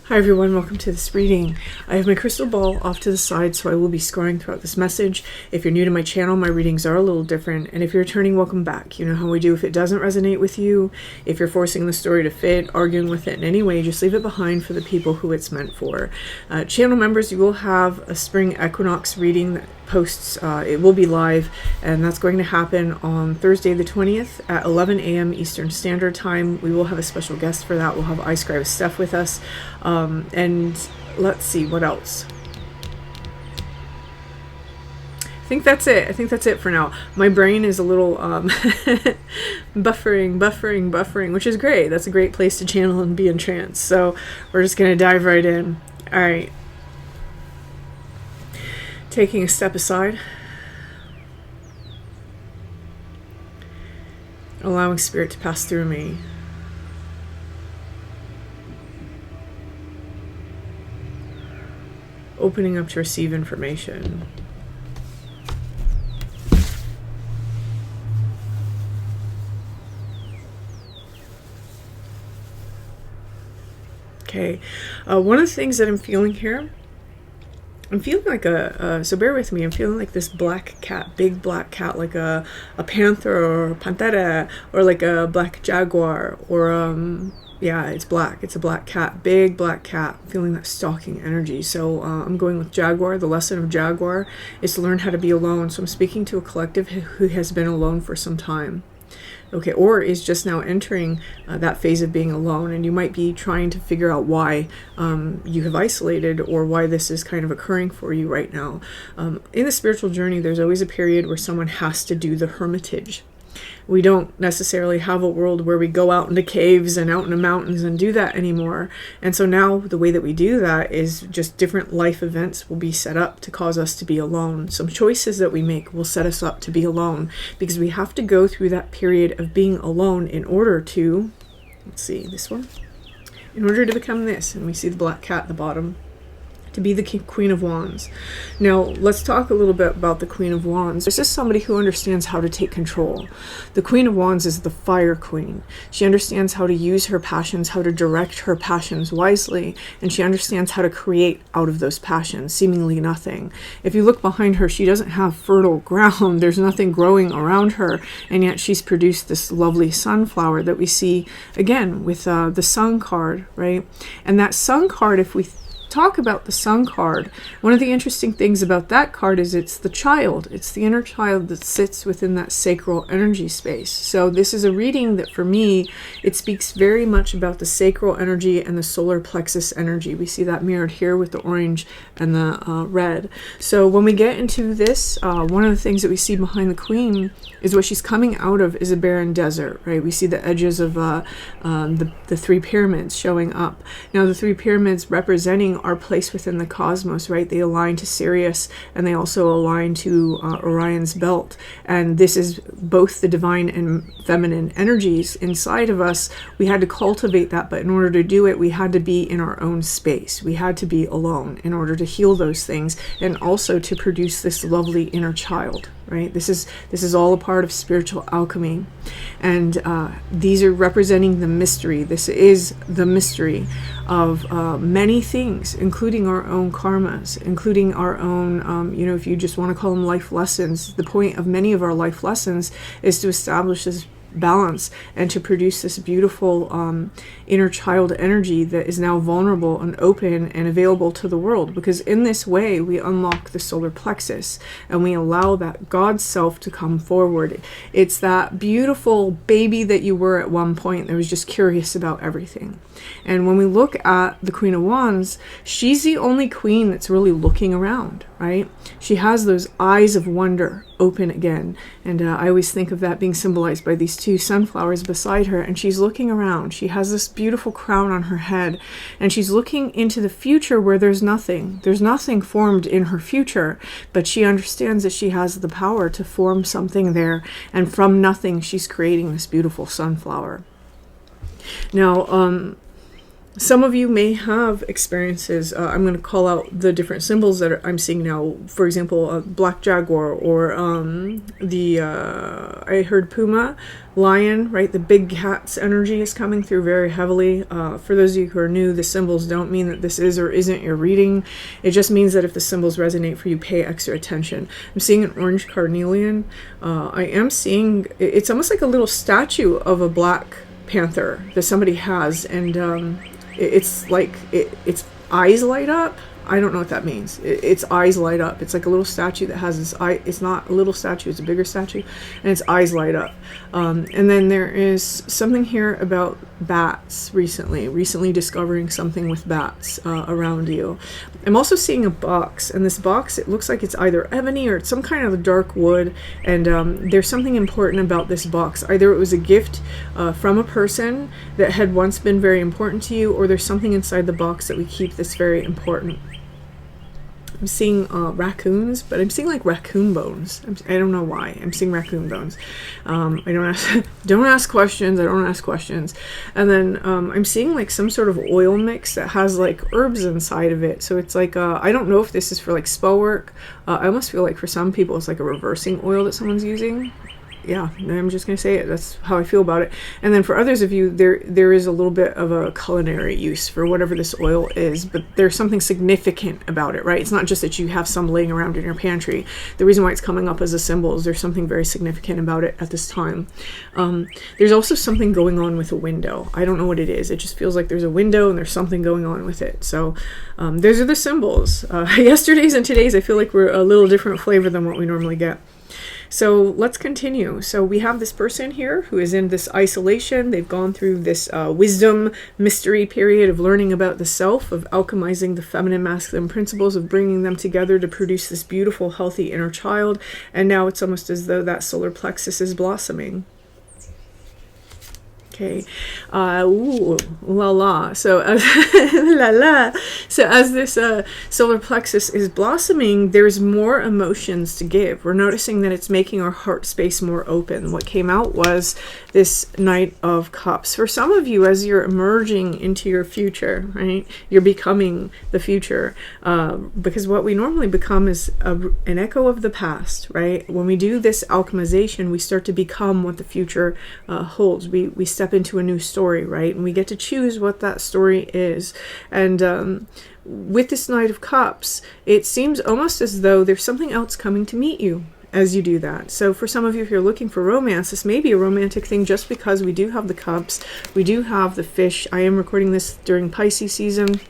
Hi everyone, welcome to this reading. I have my crystal ball off to the side, so I will be scoring throughout this message. If you're new to my channel, my readings are a little different, and if you're returning, welcome back. You know how we do. If it doesn't resonate with you, if you're forcing the story to fit, arguing with it in any way, just leave it behind for the people who it's meant for. Channel members, you will have a spring equinox reading that posts. It will be live, and that's going to happen on Thursday the 20th at 11 a.m. Eastern Standard Time. We will have a special guest for that. We'll have iScribe Steph with us. And let's see what else. I think that's it. I think that's it for now. My brain is a little buffering, which is great. That's a great place to channel and be in trance. So we're just going to dive right in. All right. Taking a step aside. Allowing spirit to pass through me. Opening up to receive information. Okay, one of the things that I'm feeling here, I'm feeling like so bear with me, I'm feeling like this black cat, big black cat, like a panther or pantera, or like a black jaguar, or yeah, it's black. It's a black cat, big black cat. Feeling that stalking energy. So I'm going with Jaguar. The lesson of Jaguar is to learn how to be alone. So I'm speaking to a collective who has been alone for some time. Okay, or is just now entering that phase of being alone, and you might be trying to figure out why you have isolated, or why this is kind of occurring for you right now. In the spiritual journey, there's always a period where someone has to do the hermitage. We don't necessarily have a world where we go out into caves and out in the mountains and do that anymore. And so now the way that we do that is just different life events will be set up to cause us to be alone. Some choices that we make will set us up to be alone, because we have to go through that period of being alone in order to, let's see, this one, in order to become this. And we see the black cat at the bottom. To be the Queen of Wands. Now, let's talk a little bit about the Queen of Wands. This is somebody who understands how to take control. The Queen of Wands is the fire queen. She understands how to use her passions, how to direct her passions wisely, and she understands how to create out of those passions, seemingly nothing. If you look behind her, she doesn't have fertile ground. There's nothing growing around her, and yet she's produced this lovely sunflower that we see, again, with the Sun card, right? And that Sun card, if we talk about the Sun card, one of the interesting things about that card is it's the child. It's the inner child that sits within that sacral energy space. So this is a reading that for me, it speaks very much about the sacral energy and the solar plexus energy. We see that mirrored here with the orange and the red. So when we get into this, one of the things that we see behind the queen is what she's coming out of is a barren desert, right? We see the edges of the three pyramids showing up. Now the three pyramids representing our place within the cosmos, right? They align to Sirius, and they also align to Orion's belt. And this is both the divine and feminine energies inside of us. We had to cultivate that, but in order to do it, we had to be in our own space. We had to be alone in order to heal those things, and also to produce this lovely inner child, right? This is all a part of spiritual alchemy. And these are representing the mystery. This is the mystery of many things, including our own karmas, including our own, if you just want to call them life lessons. The point of many of our life lessons is to establish this balance and to produce this beautiful inner child energy that is now vulnerable and open and available to the world, because in this way we unlock the solar plexus and we allow that God self to come forward. It's that beautiful baby that you were at one point that was just curious about everything. And when we look at the Queen of Wands, she's the only queen that's really looking around, right? She has those eyes of wonder open again. And I always think of that being symbolized by these two sunflowers beside her. And she's looking around. She has this beautiful crown on her head. And she's looking into the future where there's nothing. There's nothing formed in her future. But she understands that she has the power to form something there. And from nothing, she's creating this beautiful sunflower. Now, Some of you may have experiences. I'm going to call out the different symbols that I'm seeing now. For example, a black jaguar, or I heard puma, lion, right? The big cat's energy is coming through very heavily. For those of you who are new, the symbols don't mean that this is or isn't your reading. It just means that if the symbols resonate for you, pay extra attention. I'm seeing an orange carnelian. I am seeing, it's almost like a little statue of a black panther that somebody has, and it's like its eyes light up. I don't know what that means. Its eyes light up. It's like a little statue that has its eye. It's not a little statue, it's a bigger statue, and its eyes light up. And then there is something here about bats recently discovering something with bats around you. I'm also seeing a box, and this box, it looks like it's either ebony or it's some kind of a dark wood, and there's something important about this box. Either it was a gift from a person that had once been very important to you, or there's something inside the box that we keep that's very important. I'm seeing raccoons, but I'm seeing like raccoon bones. I don't know why. I'm seeing raccoon bones. I don't ask questions. I don't ask questions. And then I'm seeing like some sort of oil mix that has like herbs inside of it. So it's like, I don't know if this is for like spell work. I almost feel like for some people it's like a reversing oil that someone's using. Yeah, I'm just going to say it. That's how I feel about it. And then for others of you, there is a little bit of a culinary use for whatever this oil is, but there's something significant about it, right? It's not just that you have some laying around in your pantry. The reason why it's coming up as a symbol is there's something very significant about it at this time. There's also something going on with a window. I don't know what it is. It just feels like there's a window and there's something going on with it. So those are the symbols. Yesterday's and today's, I feel like we're a little different flavor than what we normally get. So let's continue. So we have this person here who is in this isolation. They've gone through this wisdom mystery period of learning about the self, of alchemizing the feminine masculine principles, of bringing them together to produce this beautiful, healthy inner child. And now it's almost as though that solar plexus is blossoming. Okay, ooh, la la. So as la la. So as this solar plexus is blossoming, there's more emotions to give. We're noticing that it's making our heart space more open. What came out was this Knight of Cups. For some of you, as you're emerging into your future, right, you're becoming the future, because what we normally become is an echo of the past, right? When we do this alchemization, we start to become what the future holds. We step into a new story, right? And we get to choose what that story is. And with this Knight of Cups, it seems almost as though there's something else coming to meet you as you do that. So for some of you, if you're looking for romance, this may be a romantic thing just because we do have the cups, we do have the fish. I am recording this during Pisces season.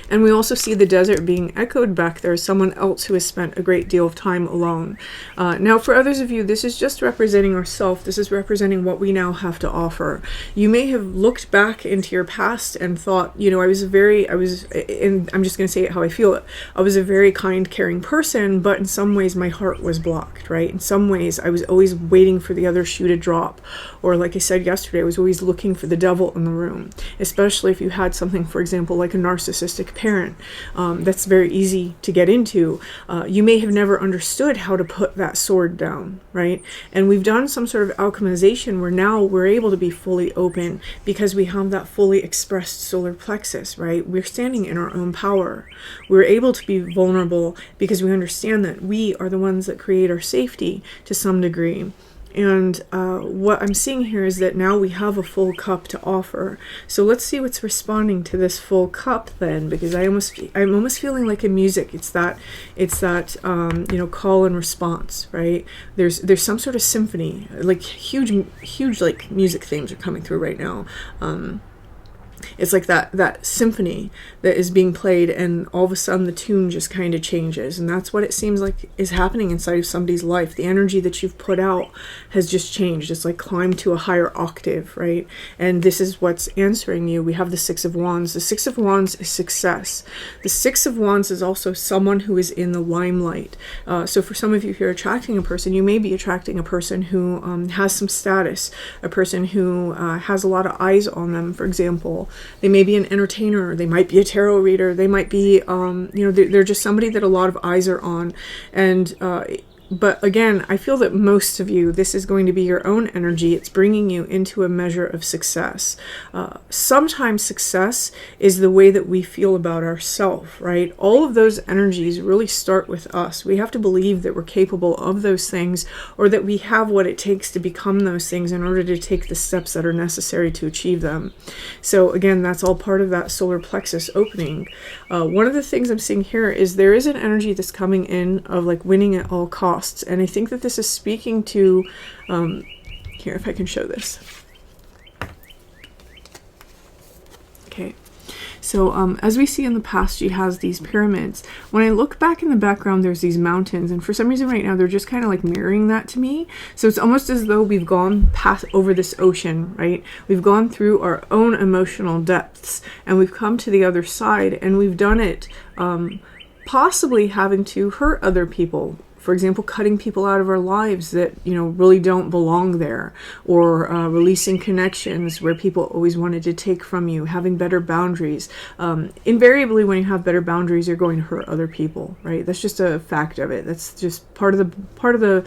And we also see the desert being echoed back there, someone else who has spent a great deal of time alone. Now, for others of you, this is just representing ourselves. This is representing what we now have to offer. You may have looked back into your past and thought, you know, and I'm just going to say it how I feel it. I was a very kind, caring person, but in some ways my heart was blocked, right? In some ways I was always waiting for the other shoe to drop. Or like I said yesterday, I was always looking for the devil in the room, especially if you had something, for example, like a narcissistic parent. That's very easy to get into. You may have never understood how to put that sword down, right? And we've done some sort of alchemization where now we're able to be fully open because we have that fully expressed solar plexus, right? We're standing in our own power. We're able to be vulnerable because we understand that we are the ones that create our safety to some degree. And what I'm seeing here is that now we have a full cup to offer. So let's see what's responding to this full cup then, because I'm almost feeling like in music, it's that call and response, right? There's some sort of symphony, like huge like music themes are coming through right now. It's like that symphony that is being played, and all of a sudden the tune just kind of changes. And that's what it seems like is happening inside of somebody's life. The energy that you've put out has just changed. It's like climbed to a higher octave, right? And this is what's answering you. We have the Six of Wands. The Six of Wands is success. The Six of Wands is also someone who is in the limelight. So for some of you, if you're attracting a person, you may be attracting a person who has some status, a person who has a lot of eyes on them, for example. They may be an entertainer, they might be a tarot reader, they might be, they're just somebody that a lot of eyes are on. And But again, I feel that most of you, this is going to be your own energy. It's bringing you into a measure of success. Sometimes success is the way that we feel about ourselves, right? All of those energies really start with us. We have to believe that we're capable of those things, or that we have what it takes to become those things in order to take the steps that are necessary to achieve them. So again, that's all part of that solar plexus opening. One of the things I'm seeing here is there is an energy that's coming in of like winning at all costs. And I think that this is speaking to, here, if I can show this. Okay. So as we see in the past, she has these pyramids. When I look back in the background, there's these mountains. And for some reason right now, they're just kind of like mirroring that to me. So it's almost as though we've gone past over this ocean, right? We've gone through our own emotional depths, and we've come to the other side, and we've done it possibly having to hurt other people. For example, cutting people out of our lives that, really don't belong there, or releasing connections where people always wanted to take from you, having better boundaries. Invariably, when you have better boundaries, you're going to hurt other people, right? That's just a fact of it. That's just part of the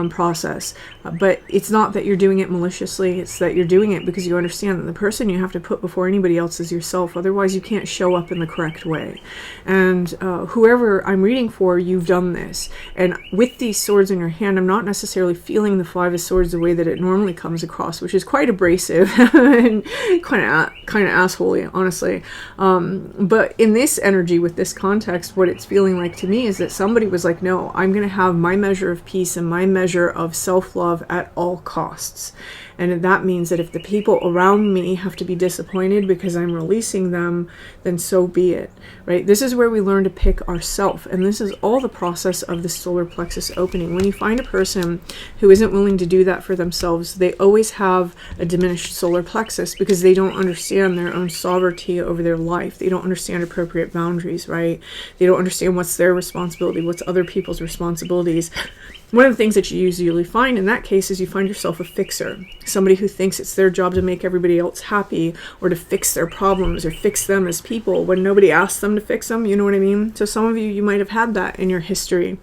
process. But it's not that you're doing it maliciously. It's that you're doing it because you understand that the person you have to put before anybody else is yourself. Otherwise, you can't show up in the correct way. And whoever I'm reading for, you've done this. And with these swords in your hand, I'm not necessarily feeling the Five of Swords the way that it normally comes across, which is quite abrasive and kind of assholey, honestly. But in this energy, with this context, what it's feeling like to me is that somebody was like, no, I'm going to have my measure of peace and my measure of self-love at all costs. And that means that if the people around me have to be disappointed because I'm releasing them, then so be it, right? This is where we learn to pick ourself. And this is all the process of the solar plexus opening. When you find a person who isn't willing to do that for themselves, they always have a diminished solar plexus because they don't understand their own sovereignty over their life. They don't understand appropriate boundaries, right? They don't understand what's their responsibility, what's other people's responsibilities. One of the things that you usually find in that case is you find yourself a fixer, somebody who thinks it's their job to make everybody else happy or to fix their problems or fix them as people when nobody asked them to fix them, you know what I mean? So some of you might have had that in your history.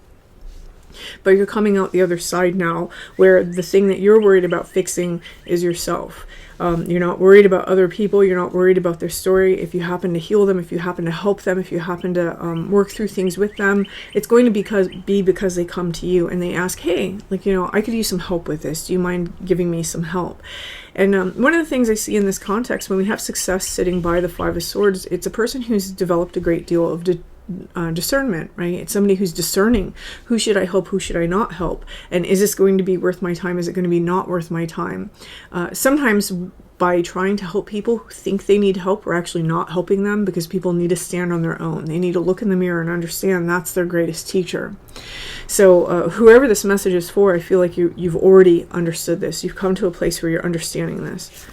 But you're coming out the other side now where the thing that you're worried about fixing is yourself. You're not worried about other people. You're not worried about their story. If you happen to heal them, if you happen to help them, if you happen to work through things with them, it's going to be because they come to you and they ask, hey, I could use some help with this. Do you mind giving me some help? And one of the things I see in this context, when we have success sitting by the Five of Swords, it's a person who's developed a great deal of discernment, right? It's somebody who's discerning. Who should I help? Who should I not help? And is this going to be worth my time? Is it going to be not worth my time? Sometimes by trying to help people who think they need help, we're actually not helping them because people need to stand on their own. They need to look in the mirror and understand that's their greatest teacher. So whoever this message is for, I feel like you've already understood this. You've come to a place where you're understanding this.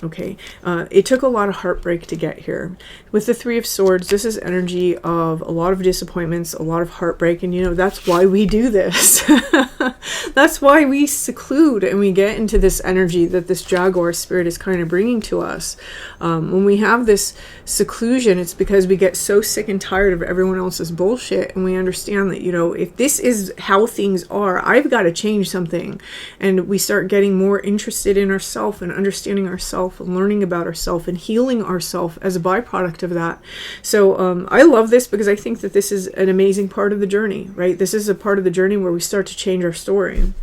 Okay, it took a lot of heartbreak to get here. With the Three of Swords, this is energy of a lot of disappointments, a lot of heartbreak, and that's why we do this. That's why we seclude and we get into this energy that this Jaguar spirit is kind of bringing to us. When we have this seclusion, it's because we get so sick and tired of everyone else's bullshit, and we understand that, if this is how things are, I've got to change something. And we start getting more interested in ourselves and understanding ourselves and learning about ourselves and healing ourselves as a byproduct of that. So I love this because I think that this is an amazing part of the journey, right? This is a part of the journey where we start to change our story.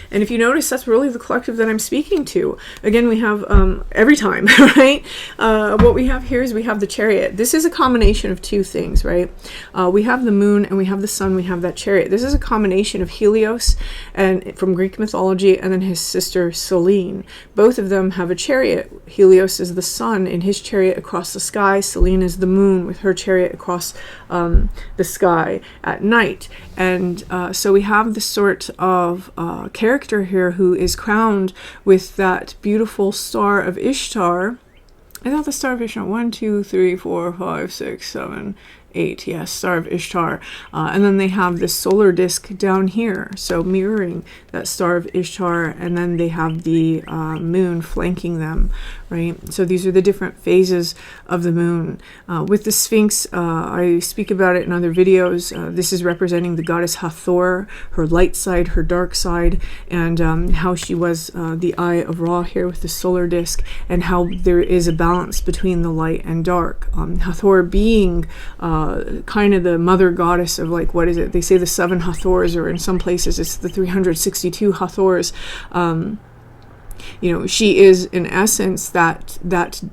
And if you notice, that's really the collective that I'm speaking to. Again, we have every time, right? What we have here is we have the Chariot. This is a combination of two things, right? We have the moon and we have the sun. We have that Chariot. This is a combination of Helios and from Greek mythology and then his sister Selene. Both of them have a chariot. Helios is the sun in his chariot across the sky. Selene is the moon with her chariot across the sky at night. And so we have this sort of character here who is crowned with that beautiful star of Ishtar. I thought the star of Ishtar, 1, 2, 3, 4, 5, 6, 7, 8, yes, Star of Ishtar. And then they have this solar disk down here, so mirroring that Star of Ishtar, and then they have the moon flanking them, right? So these are the different phases of the moon. With the Sphinx, I speak about it in other videos. This is representing the goddess Hathor, her light side, her dark side, and how she was the eye of Ra here with the solar disk, and how there is a balance between the light and dark. Hathor being kind of the mother goddess of, like, what is it? They say the 7 Hathors, or in some places it's the 362 Hathors. You know, she is in essence that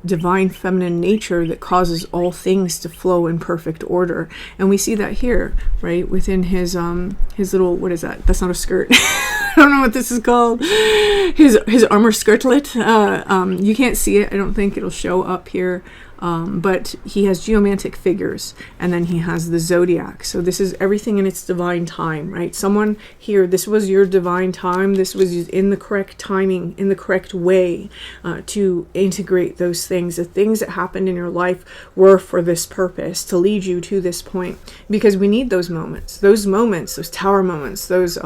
divine feminine nature that causes all things to flow in perfect order, and we see that here, right, within his little, what is that? That's not a skirt. I don't know what this is called. His armor skirtlet. You can't see it. I don't think it'll show up here. But he has geomantic figures, and then he has the zodiac. So this is everything in its divine time, right? Someone here, this was your divine time. This was in the correct timing, in the correct way to integrate those things. The things that happened in your life were for this purpose, to lead you to this point, because we need those moments, those tower moments, those,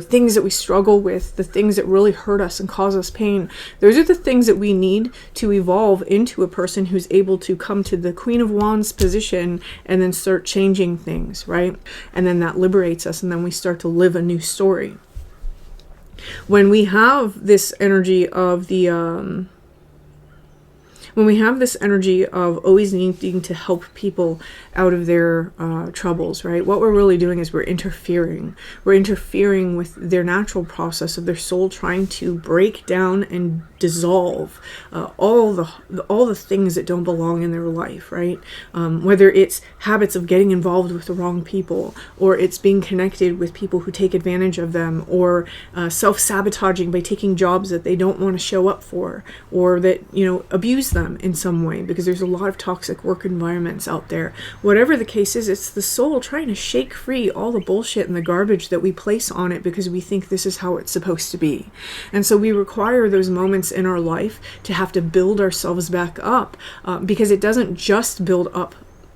things that we struggle with, the things that really hurt us and cause us pain. Those are the things that we need to evolve into a person who's able to come to the Queen of Wands position and then start changing things, right? And then that liberates us, and then we start to live a new story. When we have this energy of always needing to help people out of their troubles, right? What we're really doing is we're interfering with their natural process of their soul trying to break down and dissolve all the things that don't belong in their life, right? Whether it's habits of getting involved with the wrong people, or it's being connected with people who take advantage of them, or self-sabotaging by taking jobs that they don't want to show up for, or that, abuse them in some way, because there's a lot of toxic work environments out there. Whatever the case is, it's the soul trying to shake free all the bullshit and the garbage that we place on it because we think this is how it's supposed to be. And so we require those moments in our life to have to build ourselves back up, because it doesn't just build up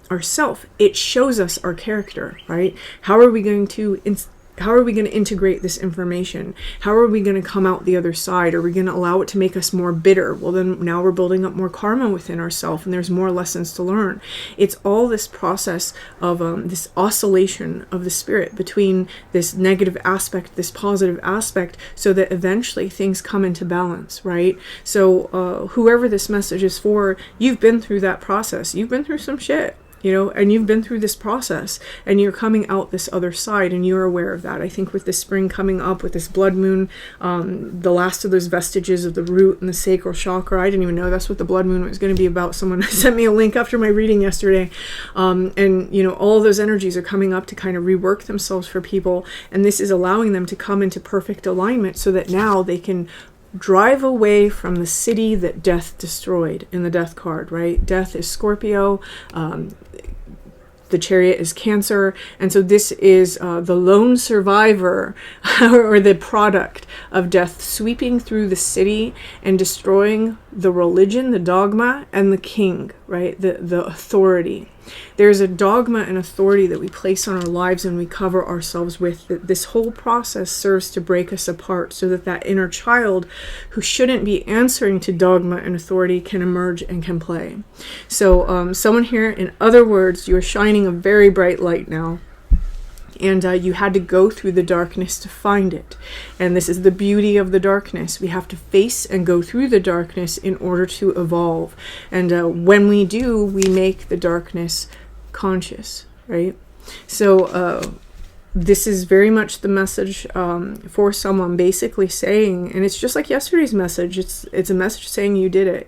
ourself, it shows us our character, right? How are we going to integrate this information? How are we going to come out the other side? Are we going to allow it to make us more bitter? Well, then now we're building up more karma within ourselves, and there's more lessons to learn. It's all this process of this oscillation of the spirit between this negative aspect, this positive aspect, so that eventually things come into balance, right? So whoever this message is for, you've been through that process. You've been through some shit. And you've been through this process, and you're coming out this other side, and you're aware of that. I think with this spring coming up, with this blood moon, the last of those vestiges of the root and the sacral chakra, I didn't even know that's what the blood moon was going to be about. Someone sent me a link after my reading yesterday. All those energies are coming up to kind of rework themselves for people, and this is allowing them to come into perfect alignment so that now they can drive away from the city that death destroyed in the death card, right? Death is Scorpio. The Chariot is Cancer, and so this is the lone survivor or the product of death sweeping through the city and destroying the religion, the dogma, and the king, right? The authority. There's a dogma and authority that we place on our lives and we cover ourselves with. That this whole process serves to break us apart so that inner child who shouldn't be answering to dogma and authority can emerge and can play. So someone here, in other words, you are shining a very bright light now. And you had to go through the darkness to find it. And this is the beauty of the darkness. We have to face and go through the darkness in order to evolve. And when we do, we make the darkness conscious, right? So this is very much the message for someone basically saying, and it's just like yesterday's message, it's a message saying you did it.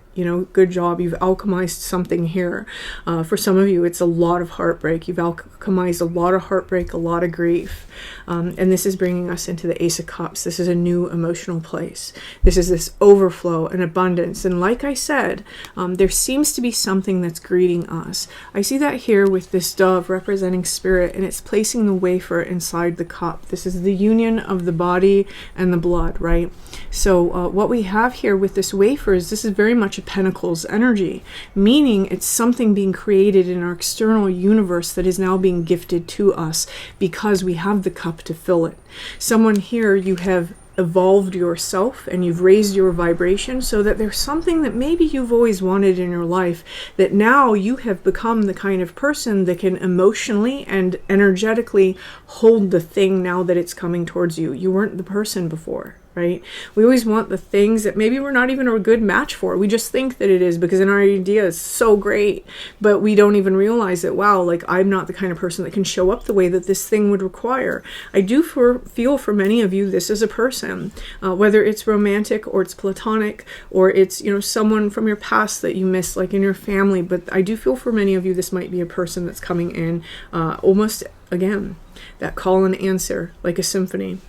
Good job. You've alchemized something here. For some of you, it's a lot of heartbreak. You've alchemized a lot of heartbreak, a lot of grief. And this is bringing us into the Ace of Cups. This is a new emotional place. This is this overflow and abundance. And like I said, there seems to be something that's greeting us. I see that here with this dove representing spirit, and it's placing the wafer inside the cup. This is the union of the body and the blood, right? So what we have here with this wafer is this is very much a Pentacles energy, meaning it's something being created in our external universe that is now being gifted to us because we have the cup to fill it. Someone here, you have evolved yourself and you've raised your vibration so that there's something that maybe you've always wanted in your life, that now you have become the kind of person that can emotionally and energetically hold the thing now that it's coming towards you. You weren't the person before, right? We always want the things that maybe we're not even a good match for. We just think that it is because in our idea is so great, but we don't even realize that, wow, like I'm not the kind of person that can show up the way that this thing would require. I do feel for many of you, this is a person, whether it's romantic or it's platonic or it's, you know, someone from your past that you miss, like in your family. But I do feel for many of you, this might be a person that's coming in almost, again, that call and answer, like a symphony.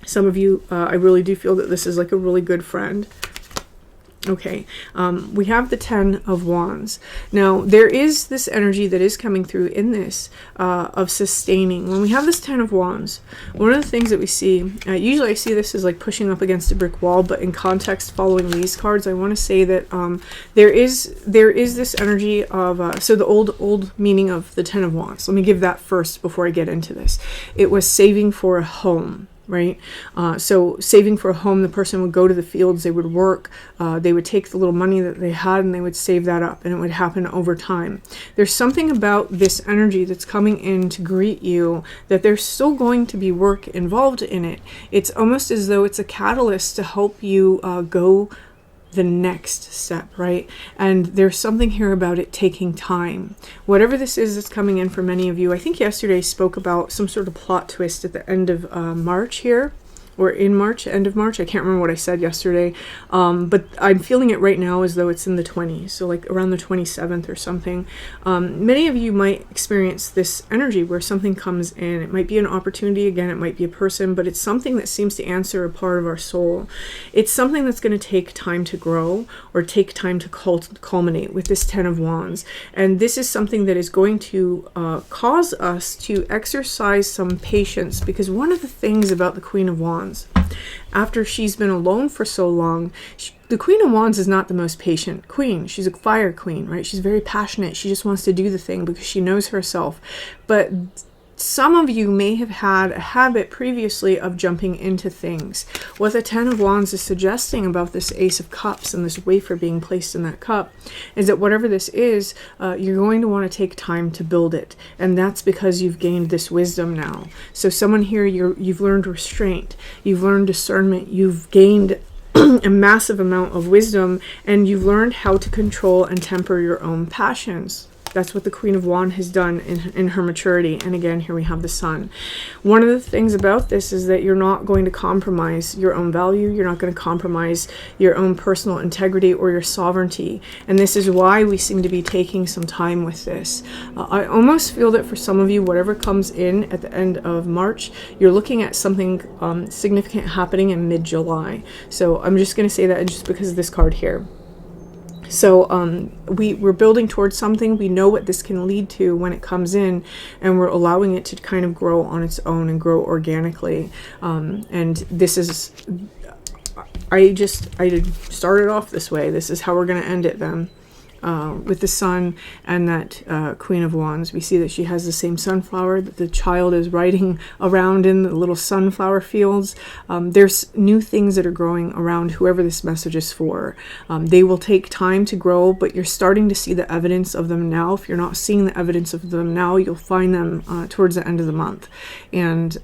Some of you, I really do feel that this is like a really good friend. Okay, we have the 10 of Wands. Now, there is this energy that is coming through in this of sustaining. When we have this 10 of Wands, one of the things that we see, usually I see this as like pushing up against a brick wall, but in context following these cards, I want to say that there is this energy of, so the old meaning of the 10 of Wands. Let me give that first before I get into this. It was saving for a home. Right? So saving for a home, the person would go to the fields, they would work, they would take the little money that they had and they would save that up, and it would happen over time. There's something about this energy that's coming in to greet you that there's still going to be work involved in it. It's almost as though it's a catalyst to help you go the next step, right? And there's something here about it taking time. Whatever this is that's coming in for many of you, I think yesterday I spoke about some sort of plot twist at the end of March here, or in March, end of March. I can't remember what I said yesterday, but I'm feeling it right now as though it's in the 20s, so like around the 27th or something. Many of you might experience this energy where something comes in. It might be an opportunity, again, it might be a person, but it's something that seems to answer a part of our soul. It's something that's going to take time to grow or take time to culminate with this 10 of Wands. And this is something that is going to cause us to exercise some patience, because one of the things about the Queen of Wands, after she's been alone for so long, the Queen of Wands is not the most patient queen. She's a fire queen, right? She's very passionate. She just wants to do the thing because she knows herself. But some of you may have had a habit previously of jumping into things. What the 10 of Wands is suggesting about this Ace of Cups and this wafer being placed in that cup is that whatever this is, you're going to want to take time to build it. And that's because you've gained this wisdom now. So someone here, you've learned restraint, you've learned discernment, you've gained a massive amount of wisdom, and you've learned how to control and temper your own passions. That's what the Queen of Wands has done in her maturity. And again, here we have the Sun. One of the things about this is that you're not going to compromise your own value. You're not going to compromise your own personal integrity or your sovereignty. And this is why we seem to be taking some time with this. I almost feel that for some of you, whatever comes in at the end of March, you're looking at something significant happening in mid-July. So I'm just going to say that just because of this card here. So we're building towards something. We know what this can lead to when it comes in, and we're allowing it to kind of grow on its own and grow organically. And this is, I started off this way. This is how we're going to end it then. With the Sun and that Queen of Wands. We see that she has the same sunflower that the child is riding around in, the little sunflower fields. There's new things that are growing around whoever this message is for. They will take time to grow, but you're starting to see the evidence of them now. If you're not seeing the evidence of them now, you'll find them towards the end of the month. And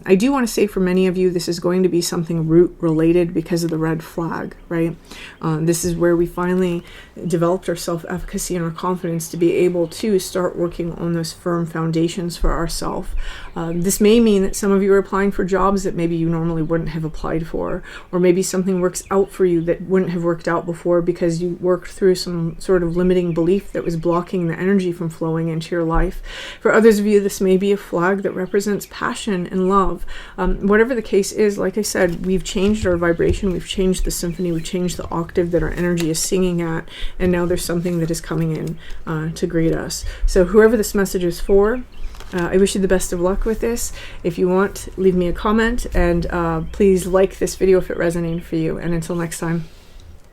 I do want to say for many of you, this is going to be something root related because of the red flag, right? This is where we finally developed our self-efficacy and our confidence to be able to start working on those firm foundations for ourselves. This may mean that some of you are applying for jobs that maybe you normally wouldn't have applied for, or maybe something works out for you that wouldn't have worked out before because you worked through some sort of limiting belief that was blocking the energy from flowing into your life. For others of you, this may be a flag that represents passion and love. Whatever the case is, like I said, we've changed our vibration, we've changed the symphony, we've changed the octave that our energy is singing at, and now there's something that is coming in to greet us. So whoever this message is for, I wish you the best of luck with this. If you want, leave me a comment, and please like this video if it resonated for you. And until next time.